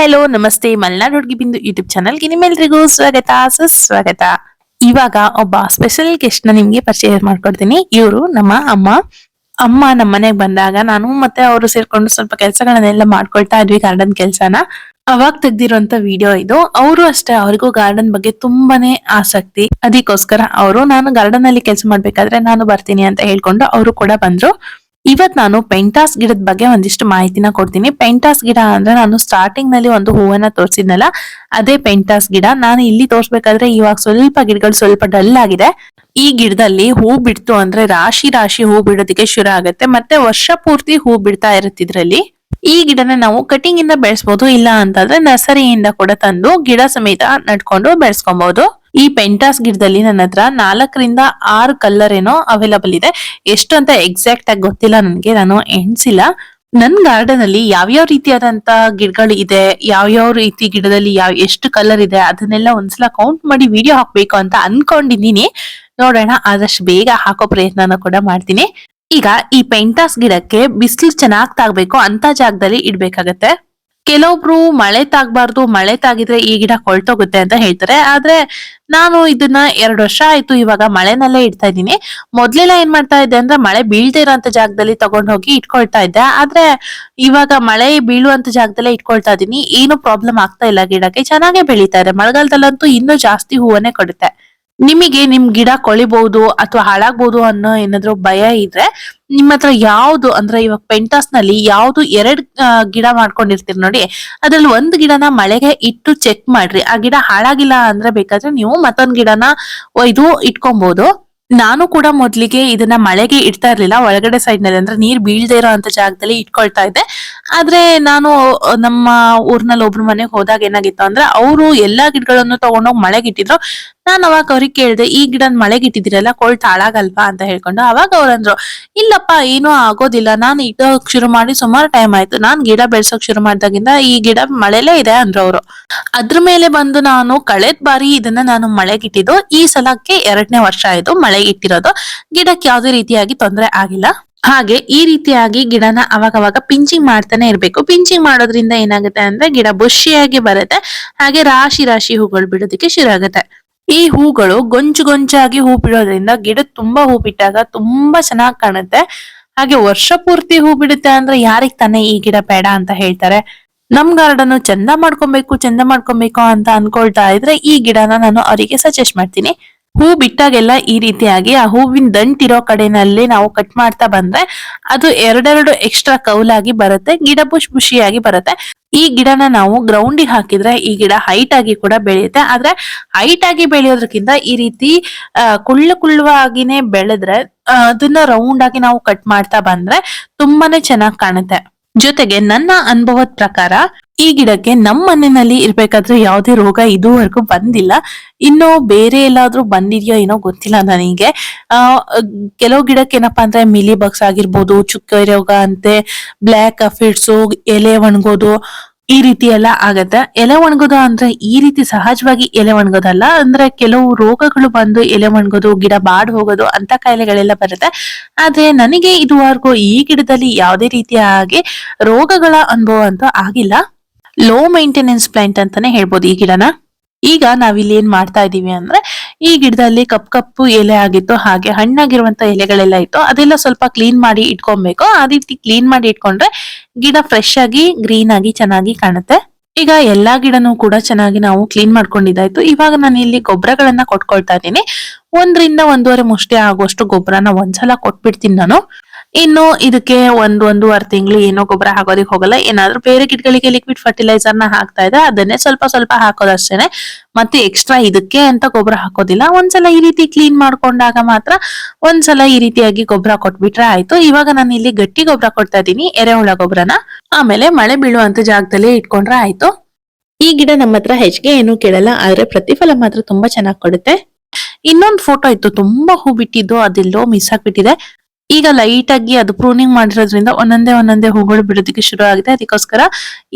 Hello ನಮಸ್ತೆ ಮಲ್ನಾಡ್ ಹುಡುಗಿ ಬಿಂದು ಯೂಟ್ಯೂಬ್ ಚಾನಲ್ಗೆ ನಿಮ್ಮೆಲ್ರಿಗೂ ಸ್ವಾಗತ ಸುಸ್ವಾಗತ. ಇವಾಗ ಒಬ್ಬ ಸ್ಪೆಷಲ್ ಗೆಸ್ಟ್ ನ ನಿಮ್ಗೆ ಪರಿಚಯ ಮಾಡ್ಕೊಡ್ತೀನಿ. ಇವರು ನಮ್ಮ ಅಮ್ಮ ನಮ್ಮ ಮನೆಗ್ ಬಂದಾಗ ನಾನು ಮತ್ತೆ ಅವರು ಸೇರ್ಕೊಂಡು ಸ್ವಲ್ಪ ಕೆಲಸಗಳನ್ನೆಲ್ಲ ಮಾಡ್ಕೊಳ್ತಾ ಇದ್ವಿ, ಗಾರ್ಡನ್ ಕೆಲ್ಸನ. ಅವಾಗ ತೆಗ್ದಿರೋಂತ ವಿಡಿಯೋ ಇದು. ಅವರು ಅಷ್ಟೇ, ಅವ್ರಿಗೂ ಗಾರ್ಡನ್ ಬಗ್ಗೆ ತುಂಬಾನೇ ಆಸಕ್ತಿ. ಅದಕ್ಕೋಸ್ಕರ ಅವರು ನಾನು ಗಾರ್ಡನ್ ಅಲ್ಲಿ ಕೆಲಸ ಮಾಡ್ಬೇಕಾದ್ರೆ ನಾನು ಬರ್ತೀನಿ ಅಂತ ಹೇಳ್ಕೊಂಡು ಅವರು ಕೂಡ ಬಂದ್ರು. ಇವತ್ ನಾನು ಪೆಂಟಾಸ್ ಗಿಡದ ಬಗ್ಗೆ ಒಂದಿಷ್ಟು ಮಾಹಿತಿನ ಕೊಡ್ತೀನಿ. ಪೆಂಟಾಸ್ ಗಿಡ ಅಂದ್ರೆ ನಾನು ಸ್ಟಾರ್ಟಿಂಗ್ ನಲ್ಲಿ ಒಂದು ಹೂವನ್ನ ತೋರಿಸಿದ್ನಲ್ಲ, ಅದೇ ಪೆಂಟಾಸ್ ಗಿಡ. ನಾನು ಇಲ್ಲಿ ತೋರ್ಸ್ಬೇಕಾದ್ರೆ ಇವಾಗ ಸ್ವಲ್ಪ ಗಿಡಗಳು ಸ್ವಲ್ಪ ಡಲ್ ಆಗಿದೆ. ಈ ಗಿಡದಲ್ಲಿ ಹೂ ಬಿಡ್ತು ಅಂದ್ರೆ ರಾಶಿ ರಾಶಿ ಹೂ ಬಿಡೋದಕ್ಕೆ ಶುರು ಆಗುತ್ತೆ, ಮತ್ತೆ ವರ್ಷ ಪೂರ್ತಿ ಹೂ ಬಿಡ್ತಾ ಇರುತ್ತೆ ಇದ್ರಲ್ಲಿ. ಈ ಗಿಡನ ನಾವು ಕಟಿಂಗ್ ಇಂದ ಬೆಳೆಸಬಹುದು, ಇಲ್ಲ ಅಂತಂದ್ರೆ ನರ್ಸರಿಯಿಂದ ಕೂಡ ತಂದು ಗಿಡ ಸಮೇತ ನಡ್ಕೊಂಡು ಬೆಳೆಸ್ಕೊಬಹುದು. ಈ ಪೆಂಟಾಸ್ ಗಿಡದಲ್ಲಿ ನನ್ನ ಹತ್ರ 4 ರಿಂದ 6 ಕಲರ್ ಏನೋ ಅವೈಲಬಲ್ ಇದೆ. ಎಷ್ಟು ಅಂತ ಎಕ್ಸಾಕ್ಟ್ ಆಗಿ ಗೊತ್ತಿಲ್ಲ ನನ್ಗೆ, ನಾನು ಎಣ್ಸಿಲ್ಲ. ನನ್ ಗಾರ್ಡನ್ ಅಲ್ಲಿ ಯಾವ್ಯಾವ ರೀತಿಯಾದಂತ ಗಿಡಗಳು ಇದೆ, ಯಾವ್ಯಾವ ರೀತಿ ಗಿಡದಲ್ಲಿ ಎಷ್ಟು ಕಲರ್ ಇದೆ, ಅದನ್ನೆಲ್ಲ ಒಂದ್ಸಲ ಕೌಂಟ್ ಮಾಡಿ ವಿಡಿಯೋ ಹಾಕ್ಬೇಕು ಅಂತ ಅನ್ಕೊಂಡಿದೀನಿ. ನೋಡೋಣ, ಆದಷ್ಟು ಬೇಗ ಹಾಕೋ ಪ್ರಯತ್ನನ ಕೂಡ ಮಾಡ್ತೀನಿ. ಈಗ ಈ ಪೆಂಟಾಸ್ ಗಿಡಕ್ಕೆ ಬಿಸಿಲು ಚೆನ್ನಾಗ್ ತಾಗ್ಬೇಕು ಅಂತ ಜಾಗದಲ್ಲಿ ಇಡ್ಬೇಕಾಗತ್ತೆ. ಕೆಲವೊಬ್ರು ಮಳೆ ತಾಗ್ಬಾರ್ದು, ಮಳೆ ತಾಗಿದ್ರೆ ಈ ಗಿಡ ಕೊಳ್ತೋಗುತ್ತೆ ಅಂತ ಹೇಳ್ತಾರೆ. ಆದ್ರೆ ನಾನು ಇದನ್ನ 2 ವರ್ಷ ಆಯ್ತು ಇವಾಗ ಮಳೆನಲ್ಲೇ ಇಡ್ತಾ ಇದ್ದೀನಿ. ಮೊದ್ಲೆಲ್ಲ ಏನ್ ಮಾಡ್ತಾ ಇದ್ದೆ ಅಂದ್ರೆ ಮಳೆ ಬೀಳ್ದೇ ಇರೋಂತ ಜಾಗದಲ್ಲಿ ತಗೊಂಡ್ ಹೋಗಿ ಇಟ್ಕೊಳ್ತಾ ಇದ್ದೆ. ಆದ್ರೆ ಇವಾಗ ಮಳೆ ಬೀಳುವಂತ ಜಾಗದಲ್ಲೇ ಇಟ್ಕೊಳ್ತಾ ಇದೀನಿ. ಏನು ಪ್ರಾಬ್ಲಮ್ ಆಗ್ತಾ ಇಲ್ಲ, ಗಿಡಕ್ಕೆ ಚೆನ್ನಾಗೇ ಬೆಳೀತಾ ಇದೆ. ಮಳೆಗಾಲದಲ್ಲಂತೂ ಇನ್ನೂ ಜಾಸ್ತಿ ಹೂವನ್ನೇ ಕೊಡುತ್ತೆ. ನಿಮಗೆ ನಿಮ್ ಗಿಡ ಕೊಳಿಬಹುದು ಅಥವಾ ಹಾಳಾಗ್ಬಹುದು ಅನ್ನೋ ಏನಾದ್ರು ಭಯ ಇದ್ರೆ, ನಿಮ್ಮ ಹತ್ರ ಯಾವ್ದು ಅಂದ್ರೆ ಇವಾಗ ಪೆಂಟಾಸ್ ನಲ್ಲಿ ಯಾವ್ದು 2 ಗಿಡ ಮಾಡ್ಕೊಂಡಿರ್ತೀರಿ ನೋಡಿ, ಅದ್ರಲ್ಲಿ ಒಂದು ಗಿಡನ ಮಳೆಗೆ ಇಟ್ಟು ಚೆಕ್ ಮಾಡ್ರಿ. ಆ ಗಿಡ ಹಾಳಾಗಿಲ್ಲ ಅಂದ್ರೆ ಬೇಕಾದ್ರೆ ನೀವು ಮತ್ತೊಂದ್ ಗಿಡನ ಒಯ್ದು ಇಟ್ಕೊಬಹುದು. ನಾನು ಕೂಡ ಮೊದ್ಲಿಗೆ ಇದನ್ನ ಮಳೆಗೆ ಇಡ್ತಾ ಇರ್ಲಿಲ್ಲ, ಒಳಗಡೆ ಸೈಡ್ ನಲ್ಲಿ ಅಂದ್ರೆ ನೀರ್ ಬೀಳ್ದೇ ಇರೋ ಅಂತ ಜಾಗದಲ್ಲಿ ಇಟ್ಕೊಳ್ತಾ ಇದ್ದೆ. ಆದ್ರೆ ನಾನು ನಮ್ಮ ಊರ್ನಲ್ಲಿ ಒಬ್ರು ಮನೆಗೆ ಹೋದಾಗ ಏನಾಗಿತ್ತು ಅಂದ್ರೆ, ಅವರು ಎಲ್ಲಾ ಗಿಡಗಳನ್ನು ತಗೊಂಡೋಗಿ ಮಳೆಗೆ ಇಟ್ಟಿದ್ರು. ನಾನ್ ಅವಾಗ ಅವ್ರಿಗೆ ಕೇಳ್ದೆ, ಈ ಗಿಡನ ಮಳೆಗೆ ಇಟ್ಟಿದಿರಲ್ಲ, ಕೊಳ್ತು ಹಾಳಾಗಲ್ವಾ ಅಂತ ಹೇಳ್ಕೊಂಡು. ಅವಾಗ ಅವ್ರಂದ್ರು, ಇಲ್ಲಪ್ಪ ಏನೂ ಆಗೋದಿಲ್ಲ, ನಾನು ಇಡೋಕ್ ಶುರು ಮಾಡಿ ಸುಮಾರು ಟೈಮ್ ಆಯ್ತು, ನಾನ್ ಗಿಡ ಬೆಳ್ಸೋಕ್ ಶುರು ಮಾಡ್ದಾಗಿಂದ ಈ ಗಿಡ ಮಳೆಲೇ ಇದೆ ಅಂದ್ರು ಅವರು. ಅದ್ರ ಮೇಲೆ ಬಂದು ನಾನು ಕಳೆದ್ ಬಾರಿ ಇದನ್ನ ನಾನು ಮಳೆಗೆ ಇಟ್ಟಿದ್ದು, ಈ ಸಲಕ್ಕೆ 2ನೇ ವರ್ಷ ಆಯ್ತು ಮಳೆಗೆ ಇಟ್ಟಿರೋದು. ಗಿಡಕ್ಕೆ ಯಾವ್ದೇ ರೀತಿಯಾಗಿ ತೊಂದರೆ ಆಗಿಲ್ಲ. ಹಾಗೆ ಈ ರೀತಿಯಾಗಿ ಗಿಡನ ಅವಾಗವಾಗ ಪಿಂಚಿಂಗ್ ಮಾಡ್ತಾನೆ ಇರ್ಬೇಕು. ಪಿಂಚಿಂಗ್ ಮಾಡೋದ್ರಿಂದ ಏನಾಗುತ್ತೆ ಅಂದ್ರೆ ಗಿಡ ಬುಷಿಯಾಗಿ ಬರುತ್ತೆ, ಹಾಗೆ ರಾಶಿ ರಾಶಿ ಹೂಗಳು ಬಿಡೋದಕ್ಕೆ ಶುರು ಆಗುತ್ತೆ. ಈ ಹೂಗಳು ಗೊಂಚು ಗೊಂಚಾಗಿ ಹೂ ಬಿಡೋದ್ರಿಂದ ಗಿಡ ತುಂಬಾ ಹೂ ಬಿಟ್ಟಾಗ ತುಂಬಾ ಚೆನ್ನಾಗ್ ಕಾಣುತ್ತೆ. ಹಾಗೆ ವರ್ಷ ಪೂರ್ತಿ ಹೂ ಬಿಡುತ್ತೆ ಅಂದ್ರೆ ಯಾರಿಗ್ ತಾನೇ ಈ ಗಿಡ ಬೇಡ ಅಂತ ಹೇಳ್ತಾರೆ. ನಮ್ ಗಾರ್ಡನ್ ಚಂದ ಮಾಡ್ಕೊಬೇಕು ಅಂತ ಅನ್ಕೊಳ್ತಾ ಇದ್ರೆ ಈ ಗಿಡನ ನಾನು ಅವರಿಗೆ ಸಜೆಸ್ಟ್ ಮಾಡ್ತೀನಿ. ಹೂ ಬಿಟ್ಟಾಗೆಲ್ಲ ಈ ರೀತಿಯಾಗಿ ಆ ಹೂವಿನ ದಂಟಿರೋ ಕಡೆನಲ್ಲಿ ನಾವು ಕಟ್ ಮಾಡ್ತಾ ಬಂದ್ರೆ ಅದು 2 ಎಕ್ಸ್ಟ್ರಾ ಕೌಲಾಗಿ ಬರುತ್ತೆ, ಗಿಡ ಬುಷಿಯಾಗಿ ಬರುತ್ತೆ. ಈ ಗಿಡನ ನಾವು ಗ್ರೌಂಡಿಗೆ ಹಾಕಿದ್ರೆ ಈ ಗಿಡ ಹೈಟ್ ಆಗಿ ಕೂಡ ಬೆಳೆಯುತ್ತೆ. ಆದ್ರೆ ಹೈಟ್ ಆಗಿ ಬೆಳೆಯೋದ್ರಕ್ಕಿಂತ ಈ ರೀತಿ ಕುಳ್ಳುವಾಗಿನೇ ಬೆಳೆದ್ರೆ, ಅದನ್ನ ರೌಂಡ್ ಆಗಿ ನಾವು ಕಟ್ ಮಾಡ್ತಾ ಬಂದ್ರೆ ತುಂಬಾನೇ ಚೆನ್ನಾಗ್ ಕಾಣುತ್ತೆ. ಜೊತೆಗೆ ನನ್ನ ಅನುಭವದ ಪ್ರಕಾರ ಈ ಗಿಡಕ್ಕೆ ನಮ್ಮ ಮನೆಯಲ್ಲಿ ಇರ್ಬೇಕಾದ್ರೆ ಯಾವುದೇ ರೋಗ ಇದುವರೆಗೂ ಬಂದಿಲ್ಲ. ಇನ್ನು ಬೇರೆ ಎಲ್ಲಾದ್ರೂ ಬಂದಿದ್ಯೋ ಏನೋ ಗೊತ್ತಿಲ್ಲ ನನಗೆ. ಆ ಕೆಲವು ಗಿಡಕ್ಕೆ ಏನಪ್ಪಾ ಅಂದ್ರೆ ಮಿಲಿ ಬಗ್ಸ್ ಆಗಿರ್ಬೋದು, ಚುಕ್ಕೆ ರೋಗ ಅಂತೆ, ಬ್ಲ್ಯಾಕ್ ಅಫಿಡ್ಸು, ಎಲೆ ಒಣಗೋದು, ಈ ರೀತಿ ಎಲ್ಲ ಆಗತ್ತೆ. ಎಲೆ ಒಣಗೋದು ಅಂದ್ರೆ ಈ ರೀತಿ ಸಹಜವಾಗಿ ಎಲೆ ಒಣಗೋದಲ್ಲ, ಅಂದ್ರೆ ಕೆಲವು ರೋಗಗಳು ಬಂದು ಎಲೆ ಒಣಗೋದು, ಗಿಡ ಬಾಡ್ ಹೋಗೋದು ಅಂತ ಕಾಯಿಲೆಗಳೆಲ್ಲ ಬರುತ್ತೆ. ಆದ್ರೆ ನನಗೆ ಇದುವರೆಗೂ ಈ ಗಿಡದಲ್ಲಿ ಯಾವುದೇ ರೀತಿಯಾಗಿ ರೋಗಗಳ ಅನುಭವ ಅಂತೂ ಆಗಿಲ್ಲ. ಲೋ ಮೇಂಟೆನೆನ್ಸ್ ಪ್ಲಾಂಟ್ ಅಂತಾನೆ ಹೇಳ್ಬೋದು ಈ ಗಿಡನ. ಈಗ ನಾವಿಲ್ಲಿ ಏನ್ ಮಾಡ್ತಾ ಇದೀವಿ ಅಂದ್ರೆ, ಈ ಗಿಡದಲ್ಲಿ ಕಪ್ಪು ಎಲೆ ಆಗಿತ್ತು, ಹಾಗೆ ಹಣ್ಣಾಗಿರುವಂತ ಎಲೆಗಳೆಲ್ಲ ಇತ್ತು, ಅದೆಲ್ಲ ಸ್ವಲ್ಪ ಕ್ಲೀನ್ ಮಾಡಿ ಇಟ್ಕೊಬೇಕು. ಆ ರೀತಿ ಕ್ಲೀನ್ ಮಾಡಿ ಇಟ್ಕೊಂಡ್ರೆ ಗಿಡ ಫ್ರೆಶ್ ಆಗಿ ಗ್ರೀನ್ ಆಗಿ ಚೆನ್ನಾಗಿ ಕಾಣುತ್ತೆ. ಈಗ ಎಲ್ಲಾ ಗಿಡನೂ ಕೂಡ ಚೆನ್ನಾಗಿ ನಾವು ಕ್ಲೀನ್ ಮಾಡ್ಕೊಂಡಿದ್ದಾಯ್ತು. ಇವಾಗ ನಾನು ಇಲ್ಲಿ ಗೊಬ್ಬರಗಳನ್ನ ಕೊಟ್ಕೊಳ್ತಾ ಇದ್ದೀನಿ. 1 ರಿಂದ 1.5 ಮುಷ್ಟಿ ಆಗುವಷ್ಟು ಗೊಬ್ಬರನ ಒಂದ್ಸಲ ಕೊಟ್ಬಿಡ್ತೀನಿ ನಾನು. ಇನ್ನು ಇದಕ್ಕೆ 1-1.5 ತಿಂಗಳು ಏನೋ ಗೊಬ್ಬರ ಹಾಕೋದಿಕ್ ಹೋಗಲ್ಲ. ಏನಾದ್ರೂ ಬೇರೆ ಗಿಡಗಳಿಗೆ ಲಿಕ್ವಿಡ್ ಫರ್ಟಿಲೈಸರ್ ನ ಹಾಕ್ತಾ ಇದೆ, ಅದನ್ನೇ ಸ್ವಲ್ಪ ಸ್ವಲ್ಪ ಹಾಕೋದಷ್ಟೇನೆ. ಮತ್ತೆ ಎಕ್ಸ್ಟ್ರಾ ಇದಕ್ಕೆ ಅಂತ ಗೊಬ್ಬರ ಹಾಕೋದಿಲ್ಲ. ಒಂದ್ಸಲ ಈ ರೀತಿ ಕ್ಲೀನ್ ಮಾಡ್ಕೊಂಡಾಗ ಮಾತ್ರ ಒಂದ್ಸಲ ಈ ರೀತಿಯಾಗಿ ಗೊಬ್ಬರ ಕೊಟ್ಬಿಟ್ರೆ ಆಯ್ತು. ಇವಾಗ ನಾನು ಇಲ್ಲಿ ಗಟ್ಟಿ ಗೊಬ್ಬರ ಕೊಡ್ತಾ ಇದ್ದೀನಿ, ಎರೆಹುಳ ಗೊಬ್ಬರನ. ಆಮೇಲೆ ಮಳೆ ಬೀಳುವಂತ ಜಾಗದಲ್ಲಿ ಇಟ್ಕೊಂಡ್ರೆ ಆಯ್ತು. ಈ ಗಿಡ ನಮ್ಮ ಹತ್ರ ಹೆಚ್ಚಿಗೆ ಏನು ಕೇಳಲ್ಲ, ಆದ್ರೆ ಪ್ರತಿಫಲ ಮಾತ್ರ ತುಂಬಾ ಚೆನ್ನಾಗ್ ಕೊಡುತ್ತೆ. ಇನ್ನೊಂದು ಫೋಟೋ ಇತ್ತು, ತುಂಬಾ ಹೂ ಬಿಟ್ಟಿದ್ದು, ಅದೆಲ್ಲೋ ಮಿಸ್ ಆಗ್ಬಿಟ್ಟಿದೆ. ಈಗ ಲೈಟ್ ಆಗಿ ಅದು ಪ್ರೂನಿಂಗ್ ಮಾಡಿರೋದ್ರಿಂದ ಒಂದೊಂದೇ ಹೂಗಳು ಬಿಡೋದಕ್ಕೆ ಶುರು ಆಗಿದೆ. ಅದಕ್ಕೋಸ್ಕರ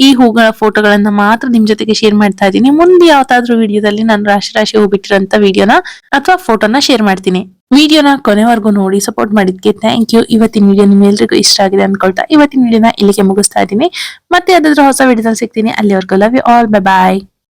ಈ ಹೂಗಳ ಫೋಟೋಗಳನ್ನ ಮಾತ್ರ ನಿಮ್ ಜೊತೆಗೆ ಶೇರ್ ಮಾಡ್ತಾ ಇದ್ದೀನಿ. ಮುಂದೆ ಯಾವ್ದಾದ್ರು ವಿಡಿಯೋದಲ್ಲಿ ನಾನು ರಾಶಿ ಹೂ ಬಿಟ್ಟಿರೋಂತ ವಿಡಿಯೋನ ಅಥವಾ ಫೋಟೋನ ಶೇರ್ ಮಾಡ್ತೀನಿ. ವಿಡಿಯೋನ ಕೊನೆವರೆಗೂ ನೋಡಿ ಸಪೋರ್ಟ್ ಮಾಡಿದ್ಕೆ ಥ್ಯಾಂಕ್ ಯು. ಇವತ್ತಿನ ವಿಡಿಯೋ ನಿಮ್ಮೆಲ್ರಿಗೂ ಇಷ್ಟ ಆಗಿದೆ ಅನ್ಕೊಳ್ತಾ ಇವತ್ತಿನ ವಿಡಿಯೋನ ಇಲ್ಲಿಗೆ ಮುಗಿಸ್ತಾ ಇದ್ದೀನಿ. ಮತ್ತೆ ಯಾವ್ದಾದ್ರು ಹೊಸ ವಿಡಿಯೋದಲ್ಲಿ ಸಿಗ್ತೀನಿ. ಅಲ್ಲಿವರೆಗೂ love you all, bye bye.